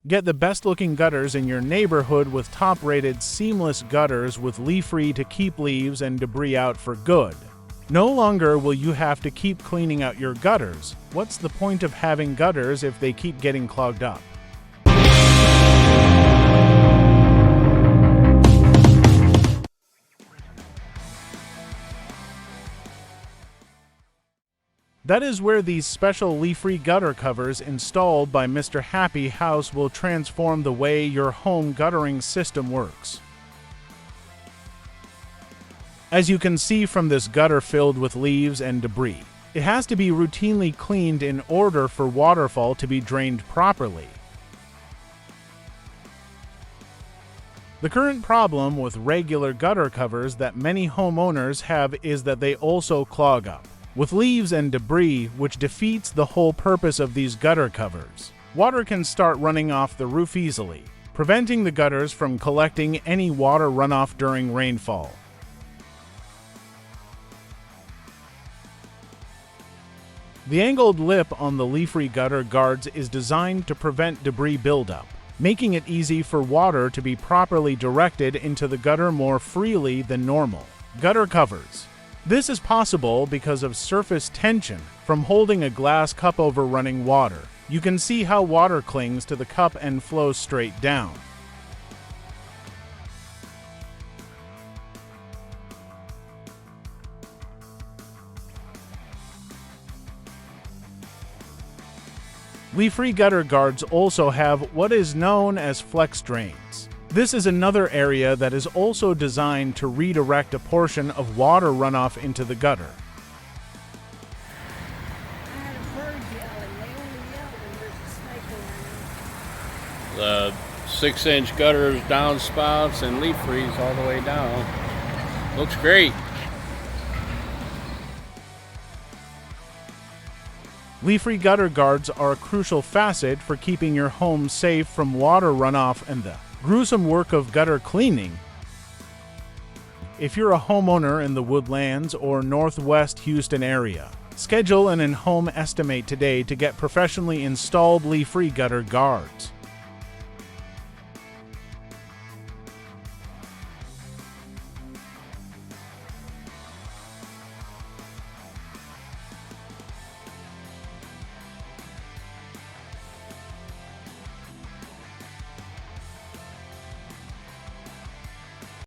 Get the best-looking gutters in your neighborhood with top-rated seamless gutters with LeaFree to keep leaves and debris out for good. No longer will you have to keep cleaning out your gutters. What's the point of having gutters if they keep getting clogged up? That is where these special LeaFree gutter covers installed by Mr. Happy House will transform the way your home guttering system works. As you can see from this gutter filled with leaves and debris, it has to be routinely cleaned in order for waterfall to be drained properly. The current problem with regular gutter covers that many homeowners have is that they also clog up with leaves and debris, which defeats the whole purpose of these gutter covers. Water can start running off the roof easily, preventing the gutters from collecting any water runoff during rainfall. The angled lip on the LeaFree gutter guards is designed to prevent debris buildup, making it easy for water to be properly directed into the gutter more freely than normal. Gutter covers. This is possible because of surface tension from holding a glass cup over running water. You can see how water clings to the cup and flows straight down. LeaFree gutter guards also have what is known as flex drains. This is another area that is also designed to redirect a portion of water runoff into the gutter. I had a bird yelling. They only yell when there's a snake around. The 6-inch gutters, downspouts, and LeaFrees all the way down. Looks great. LeaFree gutter guards are a crucial facet for keeping your home safe from water runoff and the gruesome work of gutter cleaning. If you're a homeowner in the Woodlands or Northwest Houston area, schedule an in-home estimate today to get professionally installed LeaFree gutter guards.